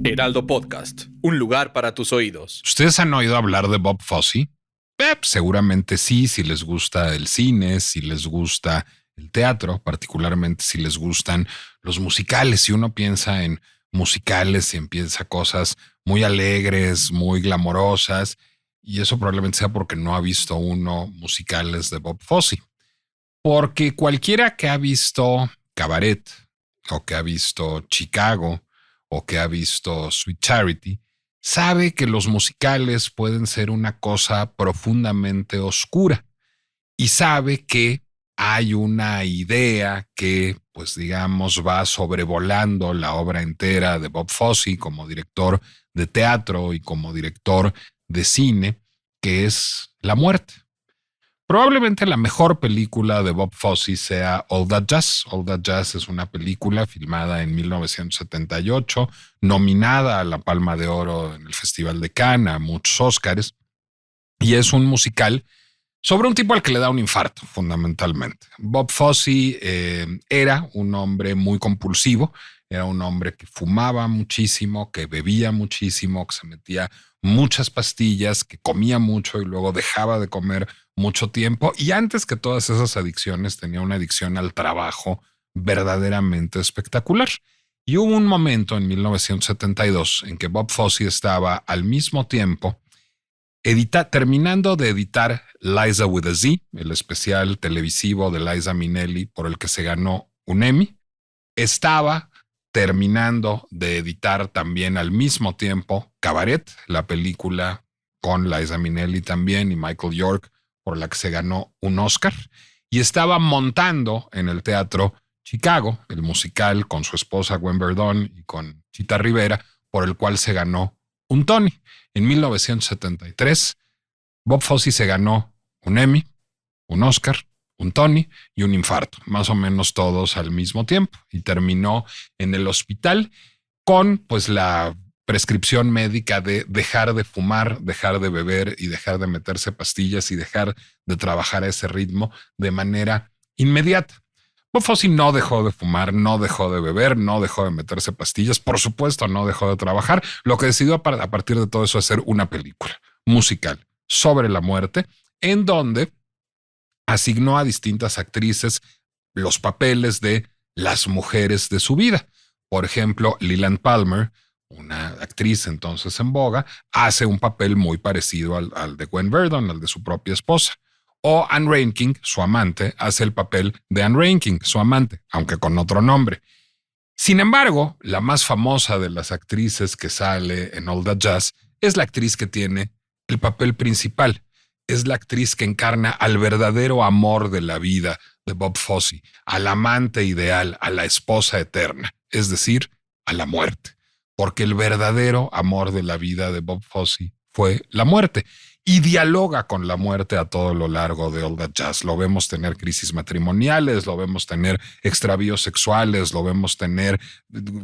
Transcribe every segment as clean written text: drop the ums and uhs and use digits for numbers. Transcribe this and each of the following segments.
Heraldo Podcast, un lugar para tus oídos. ¿Ustedes han oído hablar de Bob Fosse? Seguramente sí, si les gusta el cine, si les gusta el teatro, particularmente si les gustan los musicales. Si uno piensa en musicales y empieza cosas muy alegres, muy glamorosas, y eso probablemente sea porque no ha visto uno musicales de Bob Fosse. Porque cualquiera que ha visto Cabaret, o que ha visto Chicago, o que ha visto Sweet Charity, sabe que los musicales pueden ser una cosa profundamente oscura y sabe que hay una idea que, pues digamos, va sobrevolando la obra entera de Bob Fosse como director de teatro y como director de cine, que es la muerte. Probablemente la mejor película de Bob Fosse sea All That Jazz. All That Jazz es una película filmada en 1978, nominada a la Palma de Oro en el Festival de Cannes, a muchos Óscares, y es un musical sobre un tipo al que le da un infarto, fundamentalmente. Bob Fosse era un hombre muy compulsivo, era un hombre que fumaba muchísimo, que bebía muchísimo, que se metía muchas pastillas, que comía mucho y luego dejaba de comer mucho tiempo. Y antes que todas esas adicciones, tenía una adicción al trabajo verdaderamente espectacular. Y hubo un momento en 1972 en que Bob Fosse estaba al mismo tiempo terminando de editar Liza with a Z, el especial televisivo de Liza Minnelli por el que se ganó un Emmy. Estaba terminando de editar también al mismo tiempo Cabaret, la película con Liza Minnelli también y Michael York, por la que se ganó un Oscar. Y estaba montando en el teatro Chicago, el musical con su esposa Gwen Verdon y con Chita Rivera, por el cual se ganó un Tony. En 1973, Bob Fosse se ganó un Emmy, un Oscar, un Tony y un infarto, más o menos todos al mismo tiempo, y terminó en el hospital con pues la prescripción médica de dejar de fumar, dejar de beber y dejar de meterse pastillas y dejar de trabajar a ese ritmo de manera inmediata. Bob Fosse no dejó de fumar, no dejó de beber, no dejó de meterse pastillas, por supuesto no dejó de trabajar. Lo que decidió a partir de todo eso es hacer una película musical sobre la muerte, en donde asignó a distintas actrices los papeles de las mujeres de su vida. Por ejemplo, Leland Palmer, una actriz entonces en boga, hace un papel muy parecido al de Gwen Verdon, al de su propia esposa. O Anne Reinking, su amante, hace el papel de Anne Reinking, su amante, aunque con otro nombre. Sin embargo, la más famosa de las actrices que sale en All That Jazz es la actriz que tiene el papel principal. Es la actriz que encarna al verdadero amor de la vida de Bob Fosse, al amante ideal, a la esposa eterna, es decir, a la muerte. Porque el verdadero amor de la vida de Bob Fosse fue la muerte. Y dialoga con la muerte a todo lo largo de All That Jazz. Lo vemos tener crisis matrimoniales, lo vemos tener extravíos sexuales, lo vemos tener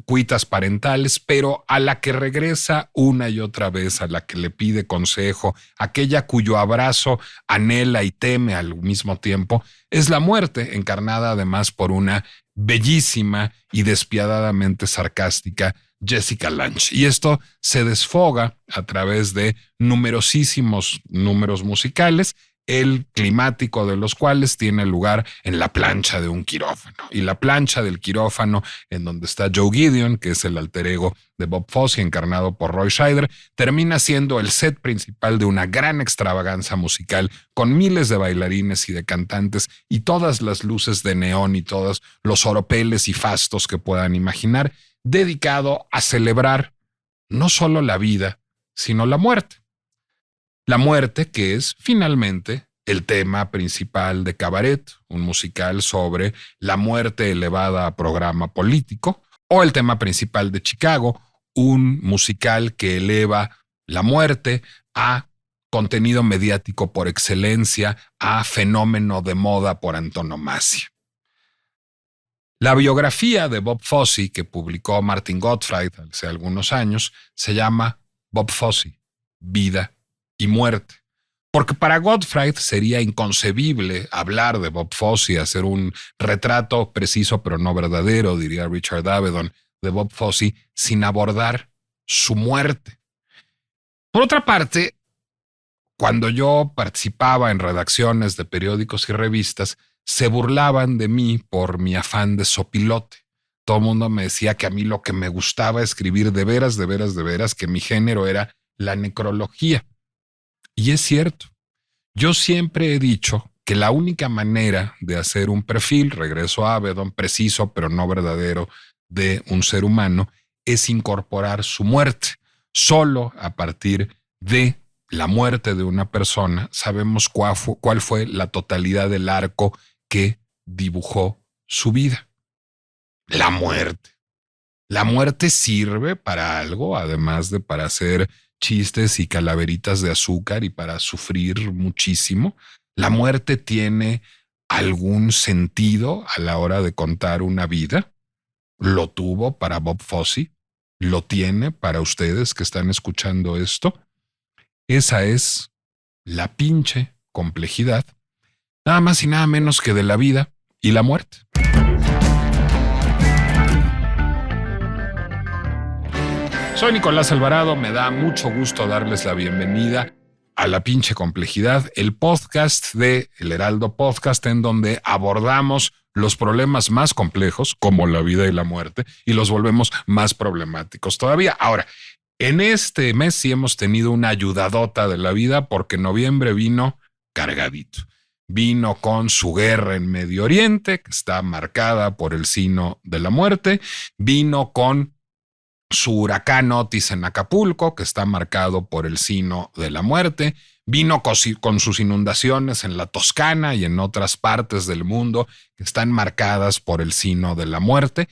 cuitas parentales, pero a la que regresa una y otra vez, a la que le pide consejo, aquella cuyo abrazo anhela y teme al mismo tiempo, es la muerte, encarnada además por una bellísima y despiadadamente sarcástica Jessica Lange. Y esto se desfoga a través de numerosísimos números musicales, el climático de los cuales tiene lugar en la plancha de un quirófano. Y la plancha del quirófano, en donde está Joe Gideon, que es el alter ego de Bob Fosse, encarnado por Roy Scheider, termina siendo el set principal de una gran extravaganza musical con miles de bailarines y de cantantes y todas las luces de neón y todos los oropeles y fastos que puedan imaginar, dedicado a celebrar no solo la vida, sino la muerte. La muerte, que es finalmente el tema principal de Cabaret, un musical sobre la muerte elevada a programa político, o el tema principal de Chicago, un musical que eleva la muerte a contenido mediático por excelencia, a fenómeno de moda por antonomasia. La biografía de Bob Fosse que publicó Martin Gottfried hace algunos años se llama Bob Fosse, Vida y Muerte. Porque para Gottfried sería inconcebible hablar de Bob Fosse, hacer un retrato preciso pero no verdadero, diría Richard Avedon, de Bob Fosse sin abordar su muerte. Por otra parte, cuando yo participaba en redacciones de periódicos y revistas, se burlaban de mí por mi afán de sopilote. Todo el mundo me decía que a mí lo que me gustaba escribir de veras, que mi género era la necrología. Y es cierto. Yo siempre he dicho que la única manera de hacer un perfil, regreso a Avedon, preciso pero no verdadero, de un ser humano, es incorporar su muerte. Solo a partir de la muerte de una persona sabemos cuál fue la totalidad del arco que dibujó su vida. La muerte. La muerte sirve para algo, además de para hacer chistes y calaveritas de azúcar y para sufrir muchísimo. La muerte tiene algún sentido a la hora de contar una vida. Lo tuvo para Bob Fosse, lo tiene para ustedes que están escuchando esto. Esa es la pinche complejidad, nada más y nada menos que de la vida y la muerte. Soy Nicolás Alvarado, me da mucho gusto darles la bienvenida a La Pinche Complejidad, el podcast de El Heraldo Podcast, en donde abordamos los problemas más complejos, como la vida y la muerte, y los volvemos más problemáticos todavía. Ahora, en este mes sí hemos tenido una ayudadota de la vida, porque noviembre vino cargadito. Vino con su guerra en Medio Oriente, que está marcada por el signo de la muerte. Vino con su huracán Otis en Acapulco, que está marcado por el signo de la muerte. Vino con sus inundaciones en la Toscana y en otras partes del mundo que están marcadas por el signo de la muerte.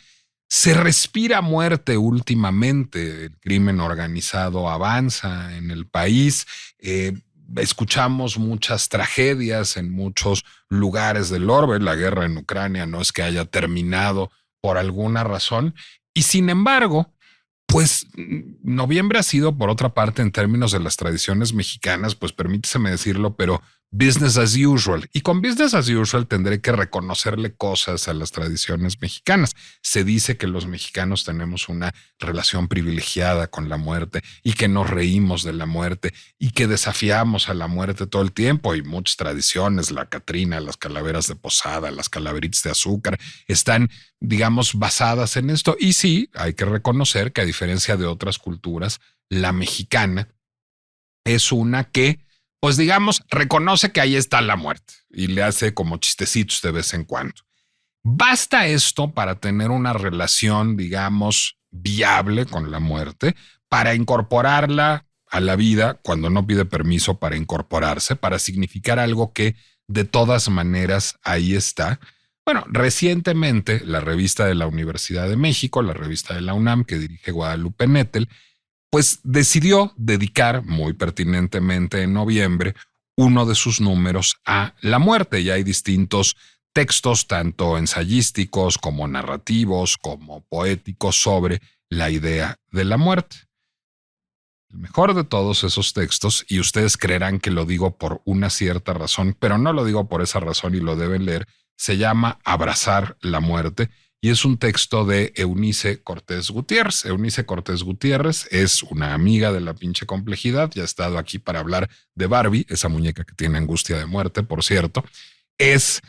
Se respira muerte últimamente. El crimen organizado avanza en el país. Escuchamos muchas tragedias en muchos lugares del orbe. La guerra en Ucrania no es que haya terminado por alguna razón. Y sin embargo, pues noviembre ha sido, por otra parte, en términos de las tradiciones mexicanas, pues permíteseme decirlo, pero business as usual. Y con business as usual tendré que reconocerle cosas a las tradiciones mexicanas. Se dice que los mexicanos tenemos una relación privilegiada con la muerte y que nos reímos de la muerte y que desafiamos a la muerte todo el tiempo. Y muchas tradiciones, la Catrina, las calaveras de posada, las calaveritas de azúcar, están, digamos, basadas en esto. Y sí, hay que reconocer que a diferencia de otras culturas, la mexicana es una que, pues digamos, reconoce que ahí está la muerte y le hace como chistecitos de vez en cuando. Basta esto para tener una relación, digamos, viable con la muerte, para incorporarla a la vida cuando no pide permiso para incorporarse, para significar algo que de todas maneras ahí está. Bueno, recientemente la revista de la Universidad de México, la revista de la UNAM que dirige Guadalupe Nettel, pues decidió dedicar muy pertinentemente en noviembre uno de sus números a la muerte. Y hay distintos textos, tanto ensayísticos como narrativos, como poéticos, sobre la idea de la muerte. El mejor de todos esos textos, y ustedes creerán que lo digo por una cierta razón, pero no lo digo por esa razón y lo deben leer, se llama Abrazar la muerte. Y es un texto de Eunice Cortés Gutiérrez. Eunice Cortés Gutiérrez es una amiga de La Pinche Complejidad. Ya ha estado aquí para hablar de Barbie, esa muñeca que tiene angustia de muerte, por cierto. Es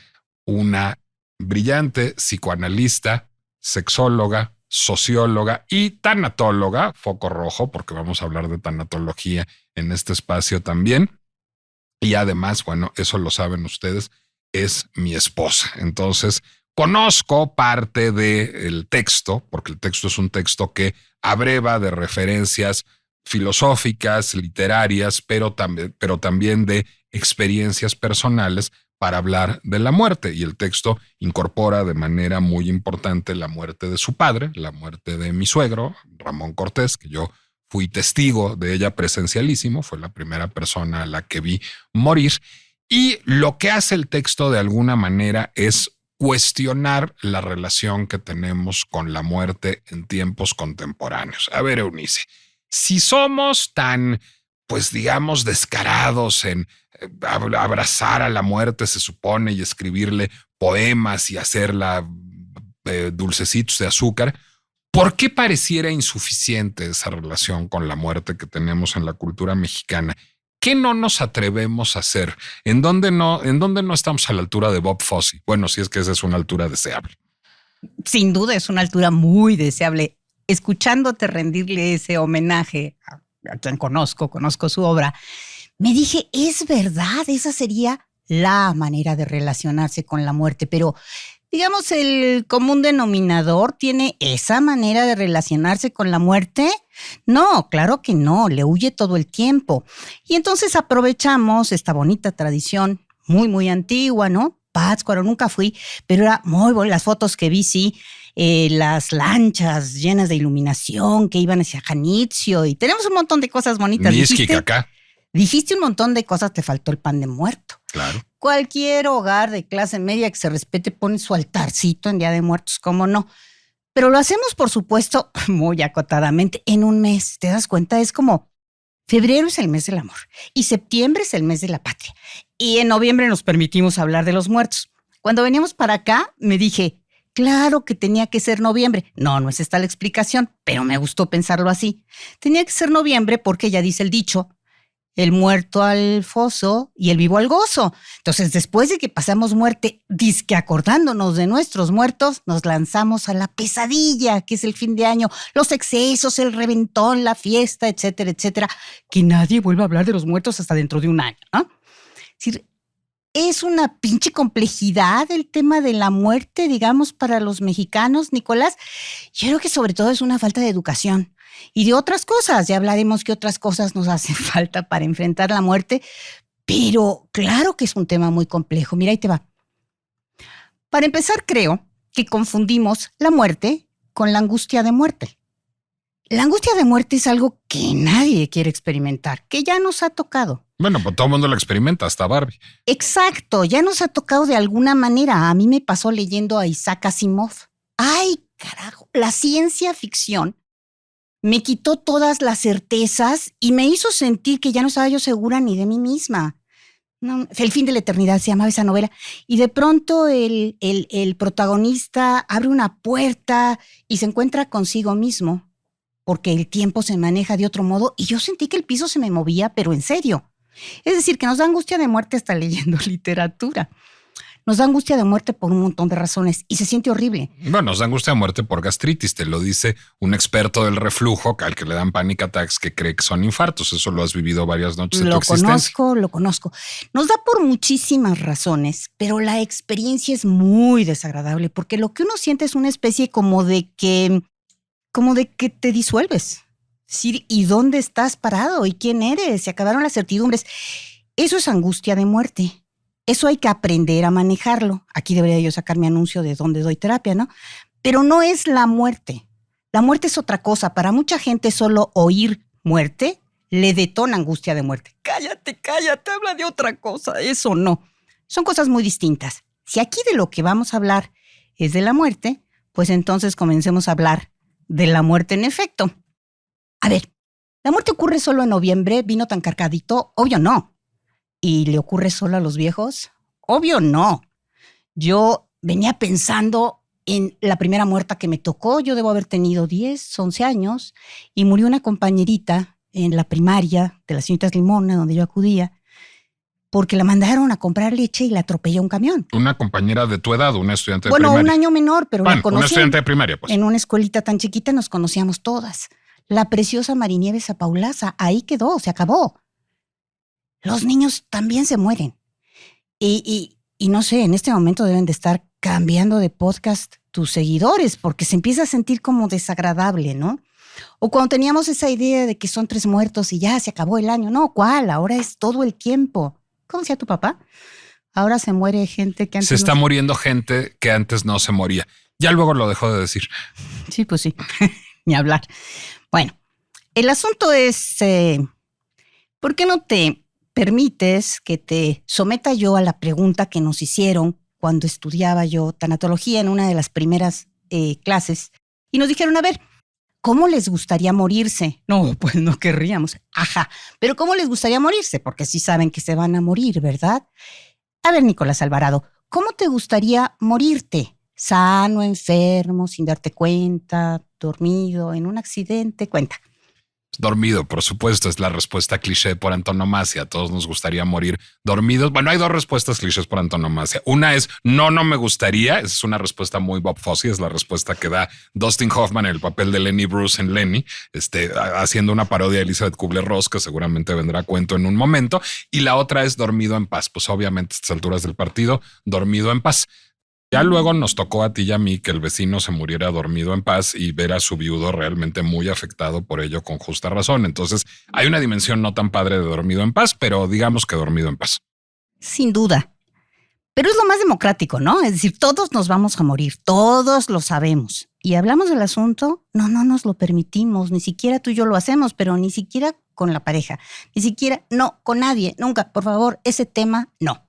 una brillante psicoanalista, sexóloga, socióloga y tanatóloga, foco rojo, porque vamos a hablar de tanatología en este espacio también. Y además, bueno, eso lo saben ustedes, es mi esposa. Entonces, conozco parte del texto, porque el texto es un texto que abreva de referencias filosóficas, literarias, pero también de experiencias personales para hablar de la muerte. Y el texto incorpora de manera muy importante la muerte de su padre, la muerte de mi suegro, Ramón Cortés, que yo fui testigo de ella presencialísimo, fue la primera persona a la que vi morir. Y lo que hace el texto de alguna manera es cuestionar la relación que tenemos con la muerte en tiempos contemporáneos. A ver, Eunice, si somos tan, pues digamos, descarados en abrazar a la muerte, se supone, y escribirle poemas y hacerla dulcecitos de azúcar, ¿Por qué pareciera insuficiente esa relación con la muerte que tenemos en la cultura mexicana? ¿Qué no nos atrevemos a hacer? ¿En dónde no estamos a la altura de Bob Fosse? Bueno, si es que esa es una altura deseable. Sin duda es una altura muy deseable. Escuchándote rendirle ese homenaje a quien conozco su obra, me dije, es verdad, esa sería la manera de relacionarse con la muerte, pero digamos, el común denominador tiene esa manera de relacionarse con la muerte. No, claro que no, le huye todo el tiempo. Y entonces aprovechamos esta bonita tradición muy, muy antigua, ¿no? Pátzcuaro, nunca fui, pero era muy buena. Las fotos que vi, sí, las lanchas llenas de iluminación que iban hacia Janitzio y tenemos un montón de cosas bonitas. Dijiste un montón de cosas, te faltó el pan de muerto. Claro. Cualquier hogar de clase media que se respete pone su altarcito en Día de Muertos, ¿cómo no? Pero lo hacemos, por supuesto, muy acotadamente, en un mes. ¿Te das cuenta? Es como febrero es el mes del amor y septiembre es el mes de la patria. Y en noviembre nos permitimos hablar de los muertos. Cuando veníamos para acá, me dije, claro que tenía que ser noviembre. No es esta la explicación, pero me gustó pensarlo así. Tenía que ser noviembre porque ya dice el dicho, el muerto al foso y el vivo al gozo. Entonces, después de que pasamos muerte, dizque acordándonos de nuestros muertos, nos lanzamos a la pesadilla, que es el fin de año, los excesos, el reventón, la fiesta, etcétera, etcétera. Que nadie vuelva a hablar de los muertos hasta dentro de un año, ¿no? Es decir, es una pinche complejidad el tema de la muerte, digamos, para los mexicanos, Nicolás. Yo creo que sobre todo es una falta de educación. Y de otras cosas, ya hablaremos qué otras cosas nos hacen falta para enfrentar la muerte, pero claro que es un tema muy complejo. Mira, ahí te va. Para empezar, creo que confundimos la muerte con la angustia de muerte. La angustia de muerte es algo que nadie quiere experimentar, que ya nos ha tocado. Bueno, pues todo el mundo lo experimenta, hasta Barbie. Exacto, ya nos ha tocado de alguna manera. A mí me pasó leyendo a Isaac Asimov. ¡Ay, carajo! La ciencia ficción me quitó todas las certezas y me hizo sentir que ya no estaba yo segura ni de mí misma. No, El fin de la eternidad se llamaba esa novela. Y de pronto el protagonista abre una puerta y se encuentra consigo mismo, porque el tiempo se maneja de otro modo y yo sentí que el piso se me movía, pero en serio. Es decir, que nos da angustia de muerte hasta leyendo literatura. Nos da angustia de muerte por un montón de razones y se siente horrible. Bueno, nos da angustia de muerte por gastritis. Te lo dice un experto del reflujo al que le dan panic attacks que cree que son infartos. Eso lo has vivido varias noches de tu existencia. Lo conozco. Nos da por muchísimas razones, pero la experiencia es muy desagradable porque lo que uno siente es una especie como de que te disuelves. Sí, ¿y dónde estás parado? ¿Y quién eres? Se acabaron las certidumbres. Eso es angustia de muerte. Eso hay que aprender a manejarlo. Aquí debería yo sacar mi anuncio de dónde doy terapia, ¿no? Pero no es la muerte. La muerte es otra cosa. Para mucha gente solo oír muerte le detona angustia de muerte. Cállate, habla de otra cosa. Eso no. Son cosas muy distintas. Si aquí de lo que vamos a hablar es de la muerte, pues entonces comencemos a hablar de la muerte en efecto. A ver, ¿la muerte ocurre solo en noviembre? ¿Vino tan cargadito? Obvio no. ¿Y le ocurre solo a los viejos? Obvio no. Yo venía pensando en la primera muerta que me tocó. Yo debo haber tenido 10, 11 años y murió una compañerita en la primaria de las señoritas Limona, donde yo acudía, porque la mandaron a comprar leche y la atropelló un camión. Una compañera de tu edad, una estudiante de primaria. Bueno, un año menor, pero la conocí. Una estudiante de primaria, pues. En una escuelita tan chiquita nos conocíamos todas. La preciosa Marinieves Apaulaza, ahí quedó, se acabó. Los niños también se mueren. Y no sé, en este momento deben de estar cambiando de podcast tus seguidores porque se empieza a sentir como desagradable, ¿no? O cuando teníamos esa idea de que son 3 muertos y ya se acabó el año. No, ¿cuál? Ahora es todo el tiempo. ¿Cómo decía tu papá? Ahora se muere gente que antes se está muriendo gente que antes no se moría. Ya luego lo dejó de decir. Sí, pues sí, ni hablar. Bueno, el asunto es, ¿por qué no te permites que te someta yo a la pregunta que nos hicieron cuando estudiaba yo tanatología en una de las primeras clases? Y nos dijeron, a ver, ¿cómo les gustaría morirse? No, pues no querríamos. Ajá, pero ¿cómo les gustaría morirse? Porque sí saben que se van a morir, ¿verdad? A ver, Nicolás Alvarado, ¿cómo te gustaría morirte? ¿Sano, enfermo, sin darte cuenta, dormido, en un accidente? Cuenta. Dormido, por supuesto, es la respuesta cliché por antonomasia. A todos nos gustaría morir dormidos. Bueno, hay dos respuestas clichés por antonomasia. Una es no me gustaría. Esa es una respuesta muy Bob Fosse. Es la respuesta que da Dustin Hoffman en el papel de Lenny Bruce en Lenny, haciendo una parodia de Elizabeth Kubler-Ross, que seguramente vendrá a cuento en un momento. Y la otra es dormido en paz. Pues obviamente a estas alturas del partido, dormido en paz. Ya luego nos tocó a ti y a mí que el vecino se muriera dormido en paz y ver a su viudo realmente muy afectado por ello con justa razón. Entonces hay una dimensión no tan padre de dormido en paz, pero digamos que dormido en paz. Sin duda. Pero es lo más democrático, ¿no? Es decir, todos nos vamos a morir, todos lo sabemos. Y hablamos del asunto, no nos lo permitimos, ni siquiera tú y yo lo hacemos, pero ni siquiera con la pareja, ni siquiera, no, con nadie, nunca, por favor, ese tema no.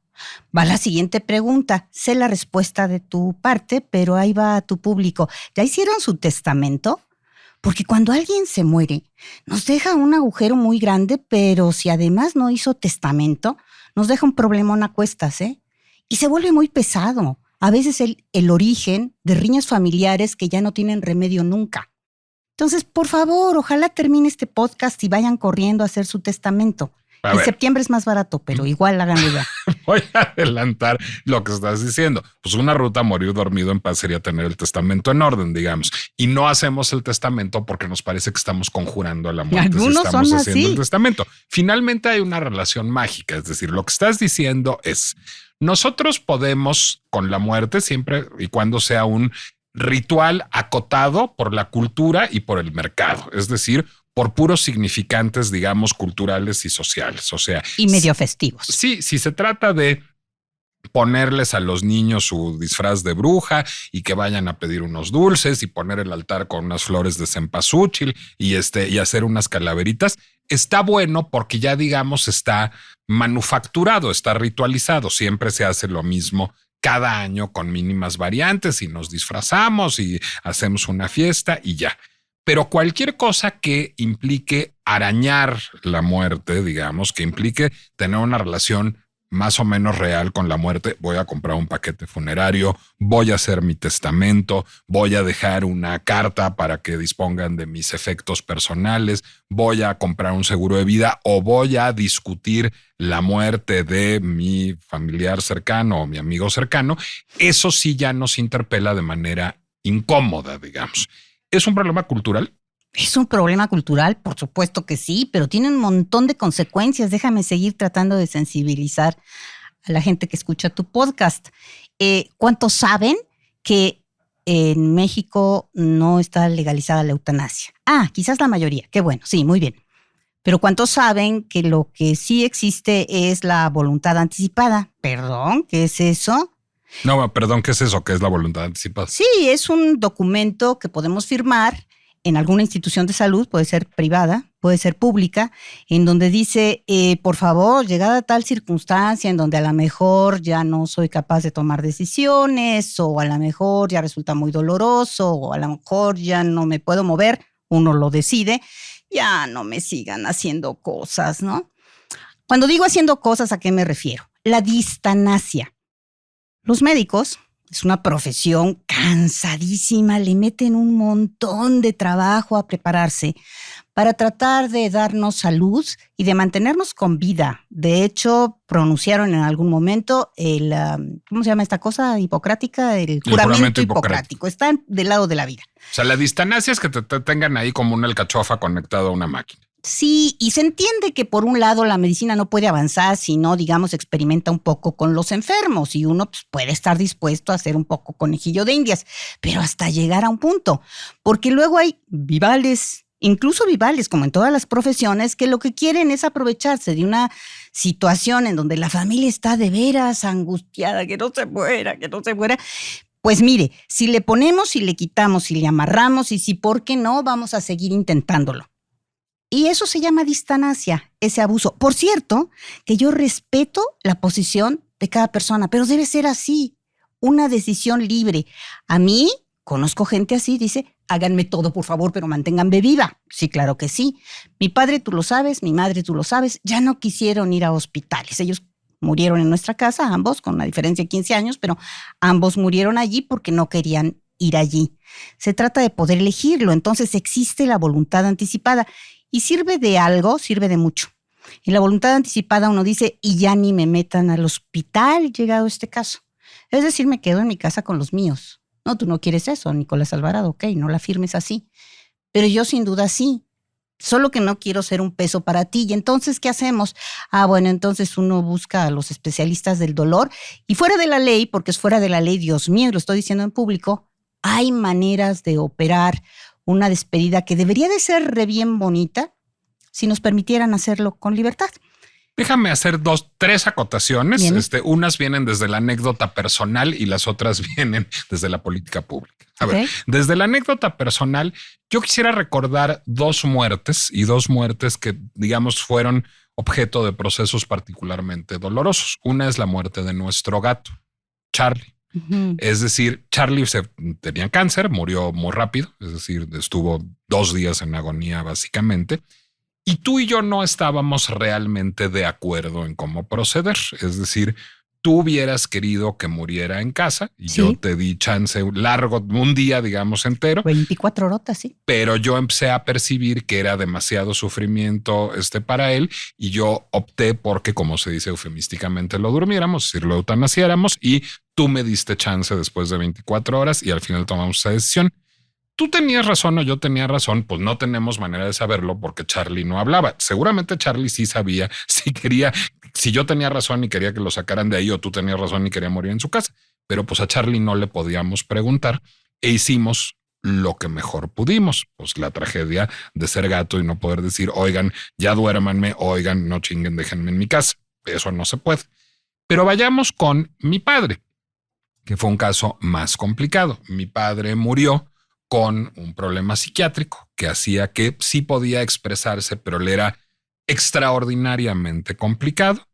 Va la siguiente pregunta. Sé la respuesta de tu parte, pero ahí va a tu público. ¿Ya hicieron su testamento? Porque cuando alguien se muere, nos deja un agujero muy grande, pero si además no hizo testamento, nos deja un problemón a cuestas, ¿eh? Y se vuelve muy pesado. A veces el origen de riñas familiares que ya no tienen remedio nunca. Entonces, por favor, ojalá termine este podcast y vayan corriendo a hacer su testamento. En septiembre es más barato, pero igual háganlo ya. Voy a adelantar lo que estás diciendo. Pues una ruta a morir dormido en paz sería tener el testamento en orden, digamos. Y no hacemos el testamento porque nos parece que estamos conjurando a la muerte. Algunos si estamos son haciendo así. el testamento. Finalmente hay una relación mágica. Es decir, lo que estás diciendo es nosotros podemos con la muerte siempre y cuando sea un ritual acotado por la cultura y por el mercado. Es decir, por puros significantes, digamos, culturales y sociales. O sea, y medio festivos. Sí, si se trata de ponerles a los niños su disfraz de bruja y que vayan a pedir unos dulces y poner el altar con unas flores de cempasúchil y hacer unas calaveritas, está bueno porque ya, digamos, está manufacturado, está ritualizado. Siempre se hace lo mismo cada año con mínimas variantes y nos disfrazamos y hacemos una fiesta y ya. Pero cualquier cosa que implique arañar la muerte, digamos, que implique tener una relación más o menos real con la muerte, voy a comprar un paquete funerario, voy a hacer mi testamento, voy a dejar una carta para que dispongan de mis efectos personales, voy a comprar un seguro de vida o voy a discutir la muerte de mi familiar cercano o mi amigo cercano. Eso sí ya nos interpela de manera incómoda, digamos. ¿Es un problema cultural? Es un problema cultural, por supuesto que sí, pero tiene un montón de consecuencias. Déjame seguir tratando de sensibilizar a la gente que escucha tu podcast. ¿Cuántos saben que en México no está legalizada la eutanasia? Quizás la mayoría. Qué bueno, sí, muy bien. Pero ¿cuántos saben que lo que sí existe es la voluntad anticipada? Perdón, ¿qué es eso? No, perdón, ¿qué es eso? ¿Qué es la voluntad anticipada? Sí, es un documento que podemos firmar en alguna institución de salud, puede ser privada, puede ser pública, en donde dice, por favor, llegada a tal circunstancia en donde a lo mejor ya no soy capaz de tomar decisiones, o a lo mejor ya resulta muy doloroso, o a lo mejor ya no me puedo mover, uno lo decide, ya no me sigan haciendo cosas, ¿no? Cuando digo haciendo cosas, ¿a qué me refiero? La distanasia. Los médicos, es una profesión cansadísima, le meten un montón de trabajo a prepararse para tratar de darnos salud y de mantenernos con vida. De hecho, pronunciaron en algún momento ¿cómo se llama esta cosa hipocrática? El juramento hipocrático. Están del lado de la vida. O sea, la distanasia es que te tengan ahí como una alcachofa conectado a una máquina. Sí, y se entiende que por un lado la medicina no puede avanzar si no, digamos, experimenta un poco con los enfermos y uno pues, puede estar dispuesto a hacer un poco conejillo de indias, pero hasta llegar a un punto, porque luego hay vivales, incluso vivales, como en todas las profesiones, que lo que quieren es aprovecharse de una situación en donde la familia está de veras angustiada, que no se muera. Pues mire, si le ponemos, si le quitamos, si le amarramos y si, ¿por qué no? Vamos a seguir intentándolo. Y eso se llama distanasia, ese abuso. Por cierto, que yo respeto la posición de cada persona, pero debe ser así, una decisión libre. A mí, conozco gente así, dice, háganme todo, por favor, pero manténganme viva. Sí, claro que sí. Mi padre, tú lo sabes, mi madre, tú lo sabes, ya no quisieron ir a hospitales. Ellos murieron en nuestra casa, ambos, con una diferencia de 15 años, pero ambos murieron allí porque no querían ir allí. Se trata de poder elegirlo. Entonces existe la voluntad anticipada y sirve de algo, sirve de mucho. En la voluntad anticipada uno dice, y ya ni me metan al hospital, llegado este caso. Es decir, me quedo en mi casa con los míos. No, tú no quieres eso, Nicolás Alvarado, ok, no la firmes así. Pero yo sin duda sí. Solo que no quiero ser un peso para ti. ¿Y entonces qué hacemos? Bueno, entonces uno busca a los especialistas del dolor y fuera de la ley, porque es fuera de la ley, Dios mío, lo estoy diciendo en público, hay maneras de operar una despedida que debería de ser re bien bonita si nos permitieran hacerlo con libertad. Déjame hacer 3 acotaciones. Bien. Unas vienen desde la anécdota personal y las otras vienen desde la política pública. A ver, desde la anécdota personal, yo quisiera recordar 2 muertes y 2 muertes que, digamos, fueron objeto de procesos particularmente dolorosos. Una es la muerte de nuestro gato, Charlie. Uh-huh. Es decir, Charlie tenía cáncer, murió muy rápido, es decir, estuvo 2 días en agonía básicamente. Y tú y yo no estábamos realmente de acuerdo en cómo proceder. Es decir, tú hubieras querido que muriera en casa y sí, yo te di chance largo, un día, digamos, entero. 24 horas, sí. Pero yo empecé a percibir que era demasiado sufrimiento para él y yo opté porque, como se dice eufemísticamente, lo durmiéramos, es decir, lo eutanasiáramos y tú me diste chance después de 24 horas y al final tomamos esa decisión. Tú tenías razón o yo tenía razón, pues no tenemos manera de saberlo porque Charlie no hablaba. Seguramente Charlie sí sabía si quería, si yo tenía razón y quería que lo sacaran de ahí o tú tenías razón y quería morir en su casa. Pero pues a Charlie no le podíamos preguntar e hicimos lo que mejor pudimos. Pues la tragedia de ser gato y no poder decir, oigan, ya duérmanme, oigan, no chinguen, déjenme en mi casa. Eso no se puede. Pero vayamos con mi padre, que fue un caso más complicado. Mi padre murió con un problema psiquiátrico que hacía que sí podía expresarse, pero le era extraordinariamente complicado.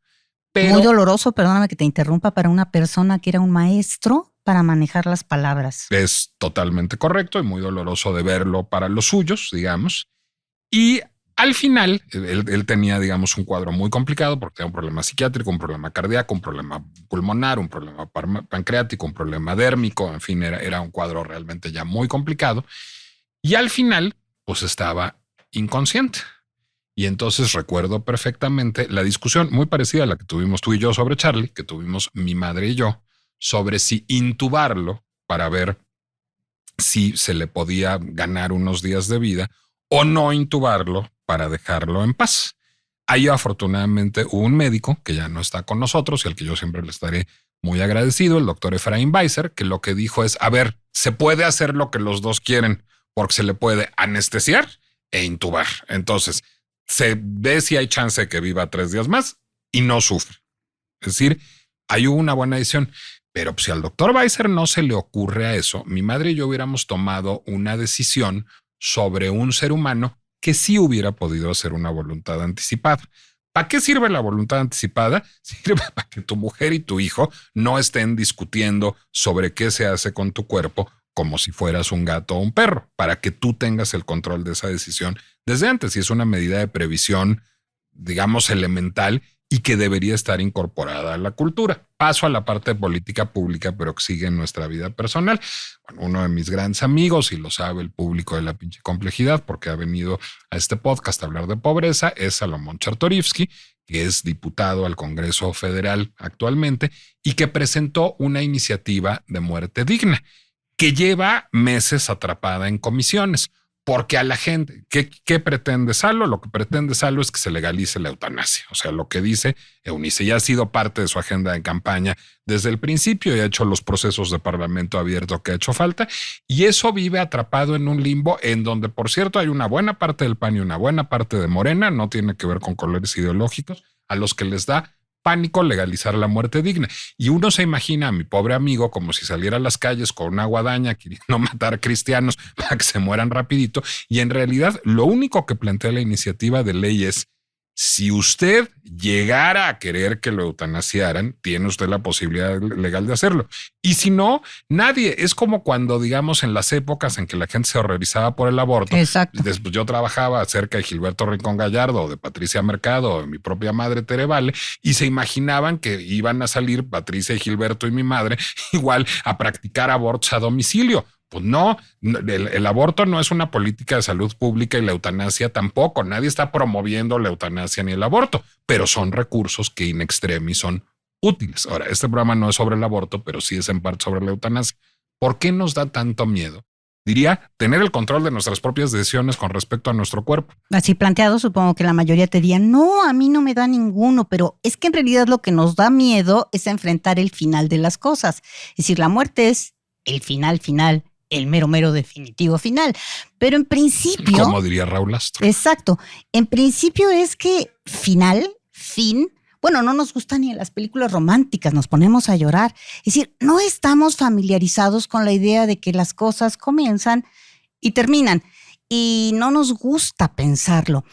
Pero muy doloroso, perdóname que te interrumpa, para una persona que era un maestro para manejar las palabras. Es totalmente correcto y muy doloroso de verlo para los suyos, digamos. Y al final, él tenía, digamos, un cuadro muy complicado porque tenía un problema psiquiátrico, un problema cardíaco, un problema pulmonar, un problema pancreático, un problema dérmico. En fin, era un cuadro realmente ya muy complicado. Y al final, pues estaba inconsciente. Y entonces recuerdo perfectamente la discusión muy parecida a la que tuvimos tú y yo sobre Charlie, que tuvimos mi madre y yo, sobre si intubarlo para ver si se le podía ganar unos días de vida o no intubarlo para dejarlo en paz. Ahí afortunadamente hubo un médico que ya no está con nosotros y al que yo siempre le estaré muy agradecido, el doctor Efraín Weiser, que lo que dijo es, a ver, se puede hacer lo que los dos quieren porque se le puede anestesiar e intubar. Entonces, se ve si hay chance de que viva 3 días más y no sufre. Es decir, hay una buena decisión. Pero si al doctor Weiser no se le ocurre a eso, mi madre y yo hubiéramos tomado una decisión sobre un ser humano que sí hubiera podido hacer una voluntad anticipada. ¿Para qué sirve la voluntad anticipada? Sirve para que tu mujer y tu hijo no estén discutiendo sobre qué se hace con tu cuerpo como si fueras un gato o un perro, para que tú tengas el control de esa decisión desde antes. Y es una medida de previsión, digamos, elemental y que debería estar incorporada a la cultura. Paso a la parte de política pública, pero que sigue en nuestra vida personal. Bueno, uno de mis grandes amigos, y lo sabe el público de La Pinche Complejidad, porque ha venido a este podcast a hablar de pobreza, es Salomón Chertorivsky, que es diputado al Congreso Federal actualmente y que presentó una iniciativa de muerte digna que lleva meses atrapada en comisiones. Porque a la gente, ¿qué pretende Salo? Lo que pretende Salo es que se legalice la eutanasia. O sea, lo que dice Eunice ya ha sido parte de su agenda de campaña desde el principio y ha hecho los procesos de parlamento abierto que ha hecho falta. Y eso vive atrapado en un limbo en donde, por cierto, hay una buena parte del PAN y una buena parte de Morena, no tiene que ver con colores ideológicos, a los que les da pánico legalizar la muerte digna. Y uno se imagina a mi pobre amigo como si saliera a las calles con una guadaña queriendo matar cristianos para que se mueran rapidito. Y en realidad lo único que plantea la iniciativa de ley es, si usted llegara a querer que lo eutanasiaran, tiene usted la posibilidad legal de hacerlo. Y si no, nadie. Es como cuando, digamos, en las épocas en que la gente se horrorizaba por el aborto. Exacto. Después yo trabajaba cerca de Gilberto Rincón Gallardo o de Patricia Mercado o de mi propia madre Tere Vale y se imaginaban que iban a salir Patricia y Gilberto y mi madre igual a practicar abortos a domicilio. Pues no, el aborto no es una política de salud pública y la eutanasia tampoco. Nadie está promoviendo la eutanasia ni el aborto, pero son recursos que in extremis son útiles. Ahora, este programa no es sobre el aborto, pero sí es en parte sobre la eutanasia. ¿Por qué nos da tanto miedo? Diría tener el control de nuestras propias decisiones con respecto a nuestro cuerpo. Así planteado, supongo que la mayoría te dirían, no, a mí no me da ninguno, pero es que en realidad lo que nos da miedo es enfrentar el final de las cosas. Es decir, la muerte es el final, el mero definitivo final. Pero en principio... Como diría Raúl Astro. Exacto. En principio es que fin... Bueno, no nos gustan ni en las películas románticas, nos ponemos a llorar. Es decir, no estamos familiarizados con la idea de que las cosas comienzan y terminan. Y no nos gusta pensarlo.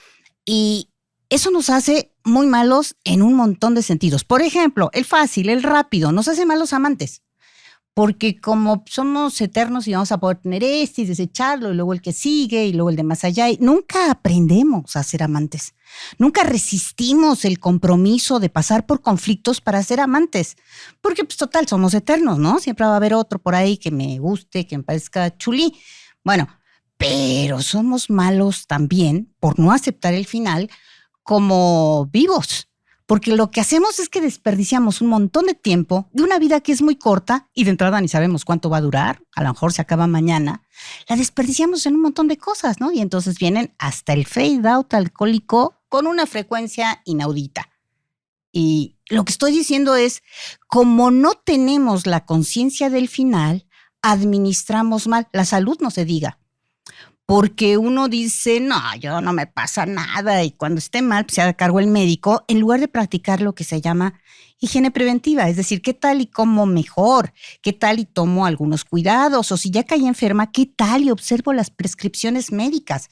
Y eso nos hace muy malos en un montón de sentidos. Por ejemplo, el fácil, el rápido, nos hace malos amantes. Porque como somos eternos y vamos a poder tener este y desecharlo, y luego el que sigue, y luego el de más allá, y nunca aprendemos a ser amantes. Nunca resistimos el compromiso de pasar por conflictos para ser amantes. Porque, pues, total, somos eternos, ¿no? Siempre va a haber otro por ahí que me guste, que me parezca chulí. Bueno, pero somos malos también por no aceptar el final como vivos. Porque lo que hacemos es que desperdiciamos un montón de tiempo de una vida que es muy corta y de entrada ni sabemos cuánto va a durar, a lo mejor se acaba mañana, la desperdiciamos en un montón de cosas, ¿no? Y entonces vienen hasta el fade out alcohólico con una frecuencia inaudita. Y lo que estoy diciendo es, como no tenemos la conciencia del final, administramos mal, la salud no se diga. Porque uno dice, no, yo no me pasa nada, y cuando esté mal, pues se haga cargo el médico, en lugar de practicar lo que se llama higiene preventiva, es decir, ¿qué tal y como mejor? ¿Qué tal y tomo algunos cuidados? O si ya caí enferma, ¿qué tal y observo las prescripciones médicas?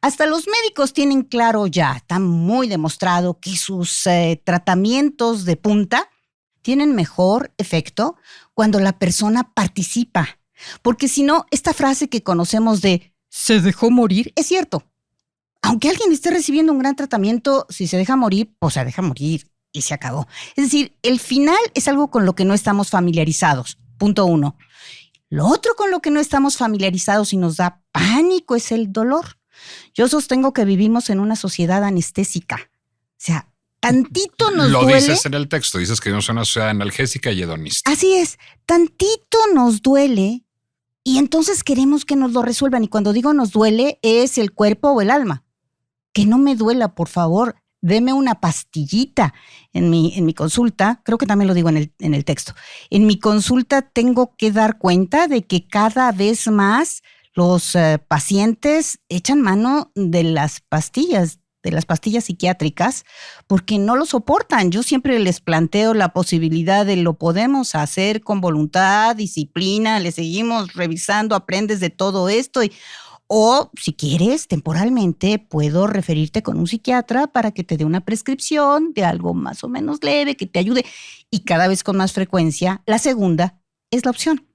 Hasta los médicos tienen claro ya, está muy demostrado que sus tratamientos de punta tienen mejor efecto cuando la persona participa. Porque si no, esta frase que conocemos de ¿se dejó morir? Es cierto. Aunque alguien esté recibiendo un gran tratamiento, si se deja morir, pues se deja morir y se acabó. Es decir, el final es algo con lo que no estamos familiarizados. Punto 1. Lo otro con lo que no estamos familiarizados y nos da pánico es el dolor. Yo sostengo que vivimos en una sociedad anestésica. O sea, tantito nos duele. Lo dices en el texto, dices que vivimos en una sociedad analgésica y hedonista. Así es, tantito nos duele. Y entonces queremos que nos lo resuelvan. Y cuando digo nos duele, es el cuerpo o el alma. Que no me duela, por favor. Deme una pastillita. En mi consulta, creo que también lo digo en el texto, en mi consulta tengo que dar cuenta de que cada vez más los pacientes echan mano de las pastillas psiquiátricas, porque no lo soportan. Yo siempre les planteo la posibilidad de lo podemos hacer con voluntad, disciplina, le seguimos revisando, aprendes de todo esto. O si quieres, temporalmente puedo referirte con un psiquiatra para que te dé una prescripción de algo más o menos leve, que te ayude. Y cada vez con más frecuencia, la segunda es la opción.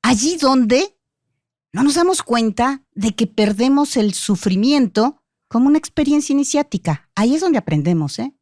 Allí donde no nos damos cuenta de que perdemos el sufrimiento como una experiencia iniciática. Ahí es donde aprendemos, ¿eh?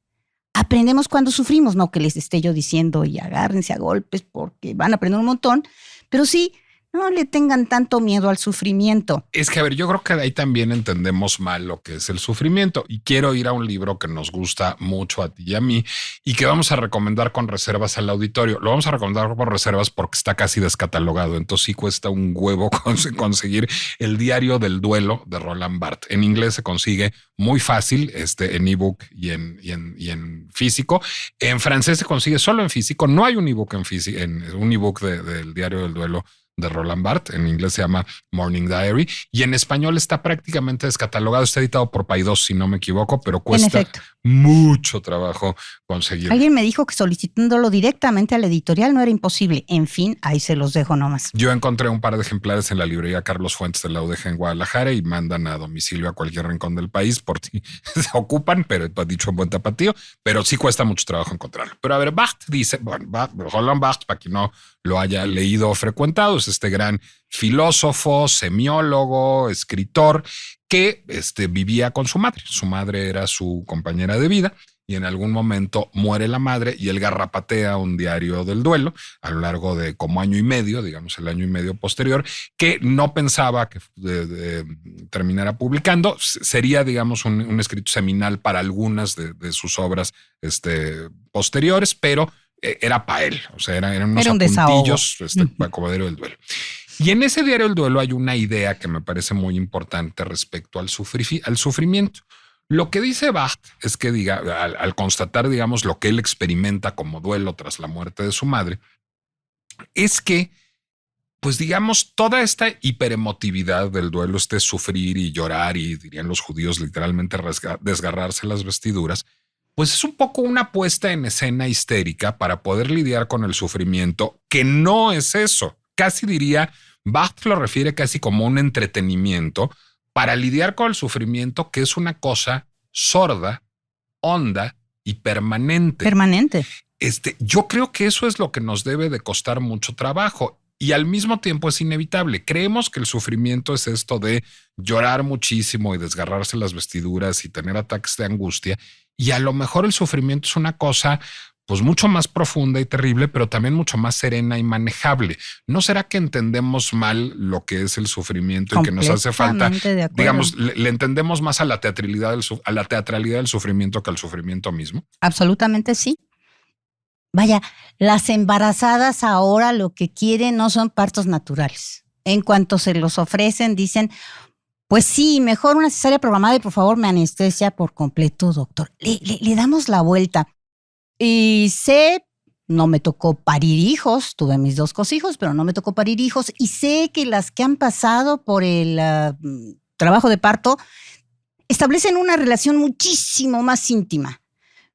Aprendemos cuando sufrimos, no que les esté yo diciendo y agárrense a golpes porque van a aprender un montón, pero sí, no le tengan tanto miedo al sufrimiento. Es que, a ver, yo creo que ahí también entendemos mal lo que es el sufrimiento y quiero ir a un libro que nos gusta mucho a ti y a mí y que vamos a recomendar con reservas al auditorio. Lo vamos a recomendar por reservas porque está casi descatalogado, entonces sí cuesta un huevo conseguir El diario del duelo de Roland Barthes. En inglés se consigue muy fácil, en ebook y en físico. En francés se consigue solo en físico. No hay un ebook en físico, un ebook del diario del duelo de Roland Barthes. En inglés se llama Morning Diary y en español está prácticamente descatalogado. Está editado por Paidós, si no me equivoco, pero cuesta mucho trabajo conseguirlo. Alguien me dijo que solicitándolo directamente a la editorial no era imposible. En fin, ahí se los dejo nomás. Yo encontré un par de ejemplares en la librería Carlos Fuentes de la UDG en Guadalajara y mandan a domicilio a cualquier rincón del país por si se ocupan, pero dicho en buen tapatío, pero sí cuesta mucho trabajo encontrarlo. Pero a ver, Barthes dice, bueno, Roland Barthes, para quien no lo haya leído o frecuentado, es este gran filósofo, semiólogo, escritor que vivía con su madre. Su madre era su compañera de vida y en algún momento muere la madre y él garrapatea un diario del duelo a lo largo de como año y medio, digamos el año y medio posterior, que no pensaba que terminara publicando. Sería, digamos, un escrito seminal para algunas de sus obras posteriores, pero era para él, o sea, eran unos apuntillos como diario del duelo. Y en ese diario del duelo hay una idea que me parece muy importante respecto al sufrimiento. Lo que dice Barthes es que al constatar, digamos, lo que él experimenta como duelo tras la muerte de su madre, es que, pues digamos, toda esta hiperemotividad del duelo, sufrir y llorar y, dirían los judíos, literalmente desgarrarse las vestiduras, pues es un poco una puesta en escena histérica para poder lidiar con el sufrimiento, que no es eso. Casi diría, Barthes lo refiere casi como un entretenimiento para lidiar con el sufrimiento, que es una cosa sorda, honda y permanente. Permanente. Yo creo que eso es lo que nos debe de costar mucho trabajo y al mismo tiempo es inevitable. Creemos que el sufrimiento es esto de llorar muchísimo y desgarrarse las vestiduras y tener ataques de angustia, y a lo mejor el sufrimiento es una cosa pues mucho más profunda y terrible, pero también mucho más serena y manejable. ¿No será que entendemos mal lo que es el sufrimiento y que nos hace falta, digamos, le entendemos más a la teatralidad del sufrimiento que al sufrimiento mismo? Absolutamente sí. Vaya, las embarazadas ahora lo que quieren no son partos naturales. En cuanto se los ofrecen, dicen, pues sí, mejor una cesárea programada y por favor me anestesia por completo, doctor. Le damos la vuelta. Y no me tocó parir hijos, tuve mis 2 cosijos, pero no me tocó parir hijos. Y sé que las que han pasado por el trabajo de parto establecen una relación muchísimo más íntima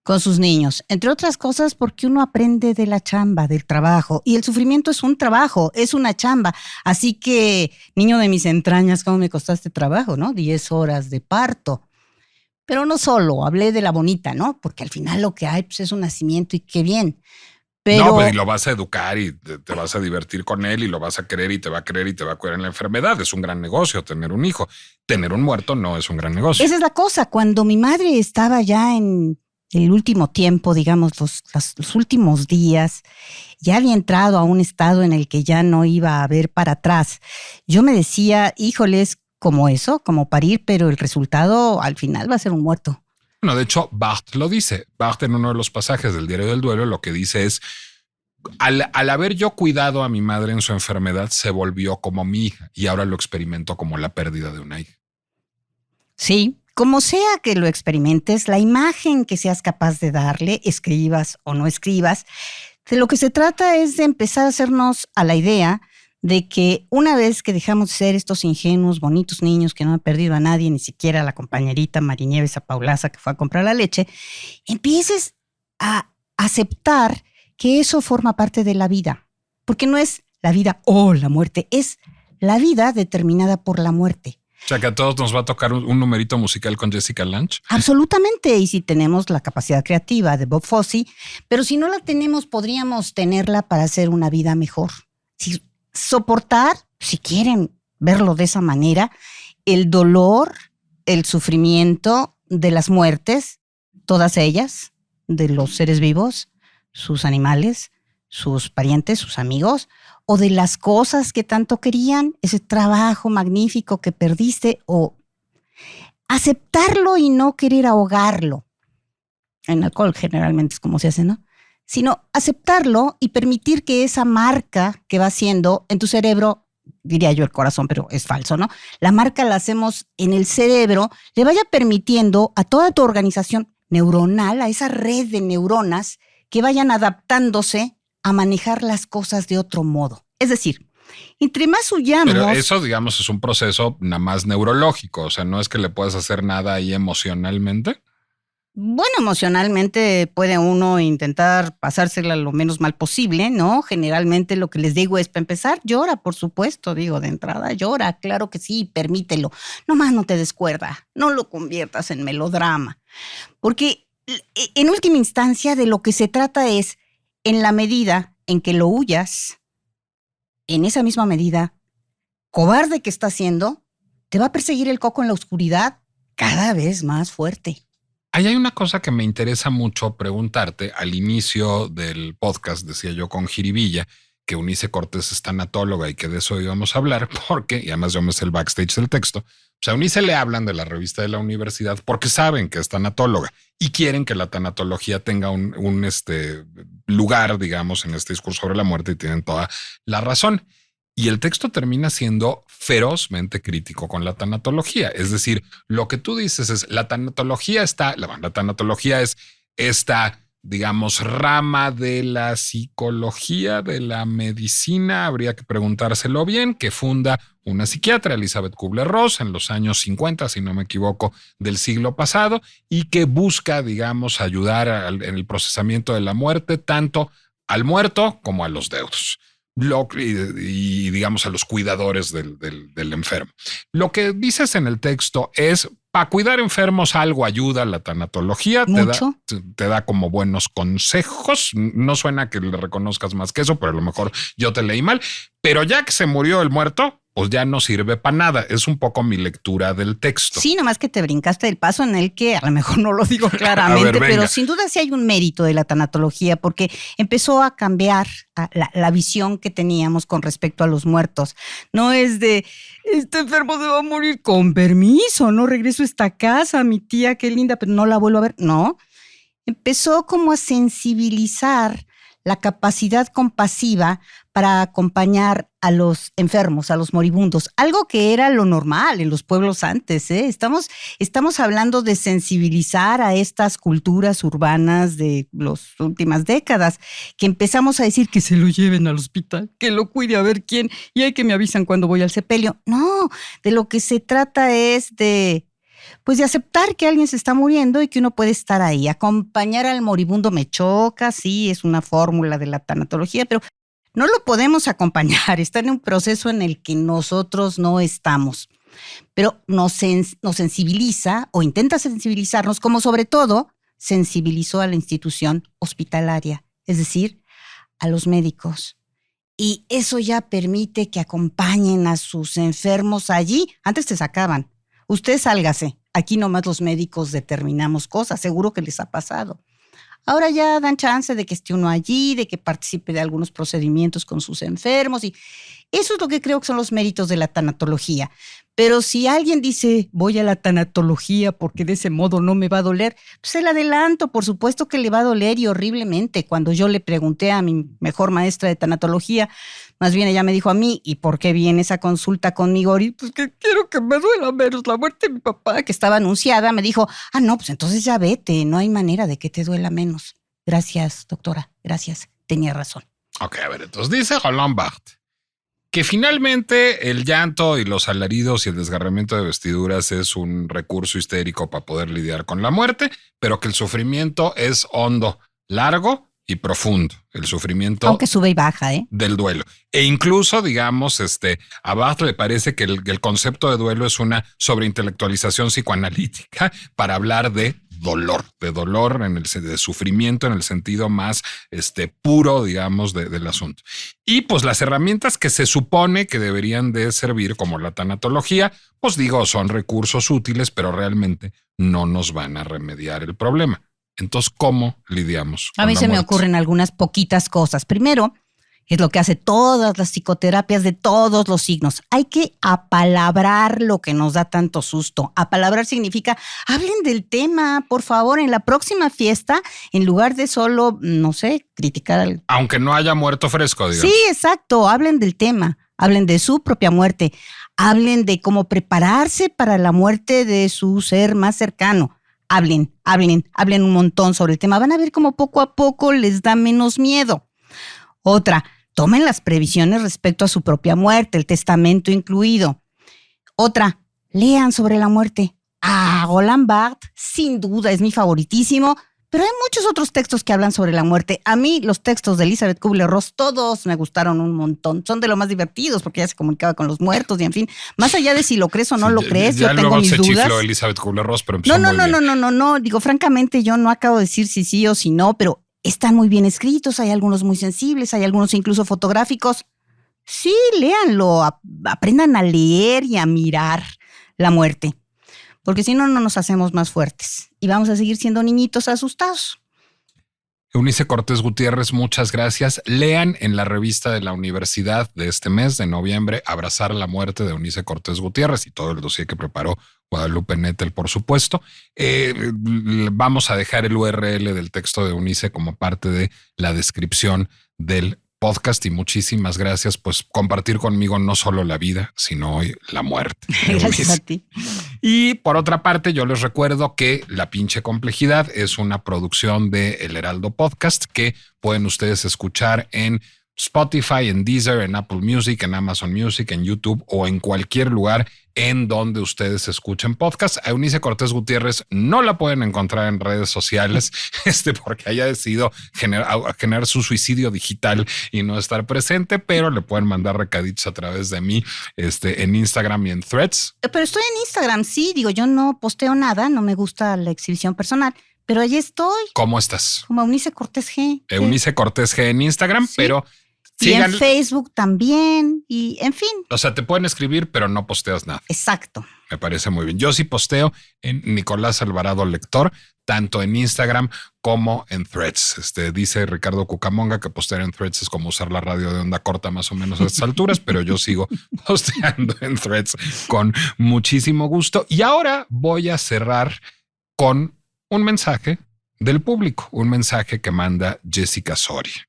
con sus niños. Entre otras cosas porque uno aprende de la chamba, del trabajo. Y el sufrimiento es un trabajo, es una chamba. Así que, niño de mis entrañas, ¿cómo me costó este trabajo, no? 10 horas de parto. Pero no solo, hablé de la bonita, ¿no? Porque al final lo que hay pues, es un nacimiento y qué bien. Pero, no, pues y lo vas a educar y te vas a divertir con él y lo vas a querer y te va a querer y te va a cuidar en la enfermedad. Es un gran negocio tener un hijo. Tener un muerto no es un gran negocio. Esa es la cosa. Cuando mi madre estaba ya en el último tiempo, digamos, los últimos días, ya había entrado a un estado en el que ya no iba a ver para atrás. Yo me decía, híjoles, como eso, como parir, pero el resultado al final va a ser un muerto. Bueno, de hecho, Barthes lo dice. Barthes en uno de los pasajes del Diario del Duelo lo que dice es, al haber yo cuidado a mi madre en su enfermedad, se volvió como mi hija y ahora lo experimento como la pérdida de una hija. Sí, como sea que lo experimentes, la imagen que seas capaz de darle, escribas o no escribas, de lo que se trata es de empezar a hacernos a la idea de que una vez que dejamos de ser estos ingenuos, bonitos niños que no han perdido a nadie, ni siquiera a la compañerita Marinieves a Paulaza que fue a comprar la leche, empieces a aceptar que eso forma parte de la vida. Porque no es la vida o la muerte, es la vida determinada por la muerte. O sea que a todos nos va a tocar un numerito musical con Jessica Lange. Absolutamente, y si tenemos la capacidad creativa de Bob Fosse, pero si no la tenemos, podríamos tenerla para hacer una vida mejor. Soportar, si quieren verlo de esa manera, el dolor, el sufrimiento de las muertes, todas ellas, de los seres vivos, sus animales, sus parientes, sus amigos, o de las cosas que tanto querían, ese trabajo magnífico que perdiste, o aceptarlo y no querer ahogarlo. En alcohol generalmente es como se hace, ¿no? Sino aceptarlo y permitir que esa marca que va haciendo en tu cerebro, diría yo el corazón, pero es falso, ¿no? La marca la hacemos en el cerebro, le vaya permitiendo a toda tu organización neuronal, a esa red de neuronas, que vayan adaptándose a manejar las cosas de otro modo. Es decir, entre más huyamos... Pero eso, digamos, es un proceso nada más neurológico, o sea, no es que le puedas hacer nada ahí emocionalmente. Bueno, emocionalmente puede uno intentar pasársela lo menos mal posible, ¿no? Generalmente lo que les digo es, para empezar, llora, por supuesto, digo, de entrada, llora, claro que sí, permítelo. Nomás no te descuerda, no lo conviertas en melodrama. Porque en última instancia de lo que se trata es, en la medida en que lo huyas, en esa misma medida, cobarde que estás siendo, te va a perseguir el coco en la oscuridad cada vez más fuerte. ahí hay una cosa que me interesa mucho preguntarte. Al inicio del podcast decía yo con jiribilla que Eunice Cortés es tanatóloga y que de eso íbamos a hablar porque, y además yo me sé el backstage del texto, pues a Eunice le hablan de la revista de la universidad porque saben que es tanatóloga y quieren que la tanatología tenga un lugar, digamos, en este discurso sobre la muerte, y tienen toda la razón. Y el texto termina siendo ferozmente crítico con la tanatología. Es decir, lo que tú dices es la tanatología es esta, digamos, rama de la psicología, de la medicina, habría que preguntárselo bien, que funda una psiquiatra, Elizabeth Kubler-Ross, en los años 50, si no me equivoco, del siglo pasado, y que busca, digamos, ayudar en el procesamiento de la muerte, tanto al muerto como a los deudos. Y digamos a los cuidadores del enfermo. Lo que dices en el texto es, para cuidar enfermos algo ayuda la tanatología, te da como buenos consejos. No suena que le reconozcas más que eso, pero a lo mejor yo te leí mal. Pero ya que se murió el muerto, pues ya no sirve para nada. Es un poco mi lectura del texto. Sí, nomás que te brincaste del paso en el que a lo mejor no lo digo claramente, pero sin duda sí hay un mérito de la tanatología porque empezó a cambiar la visión que teníamos con respecto a los muertos. No es de, este enfermo se va a morir con permiso, no regreso a esta casa, mi tía, qué linda, pero no la vuelvo a ver. No, empezó como a sensibilizar la capacidad compasiva para acompañar a los enfermos, a los moribundos, algo que era lo normal en los pueblos antes, ¿eh? Estamos hablando de sensibilizar a estas culturas urbanas de las últimas décadas, que empezamos a decir que se lo lleven al hospital, que lo cuide a ver quién, y hay que me avisan cuando voy al sepelio. No, de lo que se trata es de aceptar que alguien se está muriendo y que uno puede estar ahí. Acompañar al moribundo me choca, sí, es una fórmula de la tanatología, pero no lo podemos acompañar. Está en un proceso en el que nosotros no estamos. Pero nos sensibiliza o intenta sensibilizarnos, como sobre todo sensibilizó a la institución hospitalaria, es decir, a los médicos. Y eso ya permite que acompañen a sus enfermos allí. Antes te sacaban. Usted sálgase, aquí nomás los médicos determinamos cosas, seguro que les ha pasado. Ahora ya dan chance de que esté uno allí, de que participe de algunos procedimientos con sus enfermos y eso es lo que creo que son los méritos de la tanatología. Pero si alguien dice, voy a la tanatología porque de ese modo no me va a doler, pues el adelanto, por supuesto que le va a doler y horriblemente. Cuando yo le pregunté a mi mejor maestra de tanatología, más bien ella me dijo a mí, ¿y por qué viene esa consulta conmigo? Pues que quiero que me duela menos la muerte de mi papá, que estaba anunciada. Me dijo, no, pues entonces ya vete, no hay manera de que te duela menos. Gracias, doctora, gracias, tenía razón. Ok, a ver, entonces dice Roland Barthes que finalmente el llanto y los alaridos y el desgarramiento de vestiduras es un recurso histérico para poder lidiar con la muerte, pero que el sufrimiento es hondo, largo y profundo. El sufrimiento, aunque sube y baja, del duelo. E incluso, digamos, a Barthes le parece que el concepto de duelo es una sobreintelectualización psicoanalítica para hablar de dolor de sufrimiento en el sentido más puro, digamos, del asunto. Y pues las herramientas que se supone que deberían de servir, como la tanatología, pues digo, son recursos útiles, pero realmente no nos van a remediar el problema. Entonces, ¿cómo lidiamos con la muerte? A mí se me ocurren algunas poquitas cosas. Primero, es lo que hace todas las psicoterapias de todos los signos. Hay que apalabrar lo que nos da tanto susto. Apalabrar significa, hablen del tema, por favor, en la próxima fiesta, en lugar de solo, no sé, criticar al... Aunque no haya muerto fresco, digamos. Sí, exacto, hablen del tema, hablen de su propia muerte, hablen de cómo prepararse para la muerte de su ser más cercano. Hablen un montón sobre el tema. Van a ver cómo poco a poco les da menos miedo. Otra, tomen las previsiones respecto a su propia muerte, el testamento incluido. Otra, lean sobre la muerte. Roland Barthes, sin duda, es mi favoritísimo, pero hay muchos otros textos que hablan sobre la muerte. A mí los textos de Elizabeth Kubler-Ross, todos me gustaron un montón. Son de lo más divertidos porque ella se comunicaba con los muertos y en fin, más allá de si lo crees o no lo crees, yo tengo mis dudas. Ya luego se chifló Elizabeth Kubler-Ross, pero empezó muy bien. No. Digo, francamente, yo no acabo de decir si sí o si no, pero están muy bien escritos, hay algunos muy sensibles, hay algunos incluso fotográficos. Sí, léanlo, aprendan a leer y a mirar la muerte. porque si no, no nos hacemos más fuertes y vamos a seguir siendo niñitos asustados. Eunice Cortés Gutiérrez, muchas gracias. Lean en la revista de la universidad de este mes de noviembre Abrazar la muerte de Eunice Cortés Gutiérrez y todo el dossier que preparó Guadalupe Nettel, por supuesto. Vamos a dejar el URL del texto de Eunice como parte de la descripción del podcast y muchísimas gracias, pues compartir conmigo no solo la vida, sino hoy la muerte. Gracias a ti. Y por otra parte, yo les recuerdo que La Pinche Complejidad es una producción de El Heraldo Podcast que pueden ustedes escuchar en Spotify, en Deezer, en Apple Music, en Amazon Music, en YouTube o en cualquier lugar en donde ustedes escuchen podcast. A Eunice Cortés Gutiérrez no la pueden encontrar en redes sociales porque haya decidido generar su suicidio digital y no estar presente, pero le pueden mandar recaditos a través de mí en Instagram y en Threads. Pero estoy en Instagram, sí, digo, yo no posteo nada, no me gusta la exhibición personal, pero allí estoy. ¿Cómo estás? Como Eunice Cortés G. Eunice Cortés G en Instagram, sí. Pero... Y en Facebook también, y en fin. O sea, te pueden escribir, pero no posteas nada. Exacto. Me parece muy bien. Yo sí posteo en Nicolás Alvarado Lector, tanto en Instagram como en Threads. Dice Ricardo Cucamonga que postear en Threads es como usar la radio de onda corta más o menos a estas alturas, pero yo sigo posteando en Threads con muchísimo gusto. Y ahora voy a cerrar con un mensaje del público, un mensaje que manda Jessica Soria.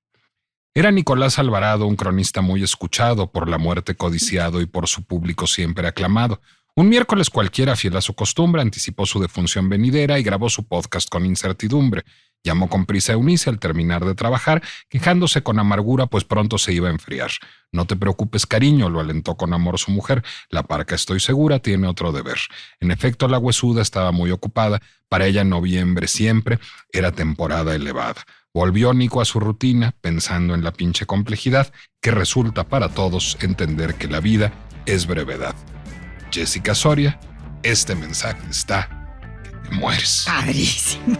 Era Nicolás Alvarado un cronista muy escuchado, por la muerte codiciado y por su público siempre aclamado. Un miércoles cualquiera, fiel a su costumbre, anticipó su defunción venidera y grabó su podcast con incertidumbre. Llamó con prisa a Eunice al terminar de trabajar, quejándose con amargura, pues pronto se iba a enfriar. No te preocupes, cariño, lo alentó con amor su mujer. La parca, estoy segura, tiene otro deber. En efecto, la huesuda estaba muy ocupada. Para ella noviembre siempre era temporada elevada. Volvió Nico a su rutina, pensando en la pinche complejidad que resulta para todos entender que la vida es brevedad. Jessica Soria, este mensaje está que te mueres. Padrísimo.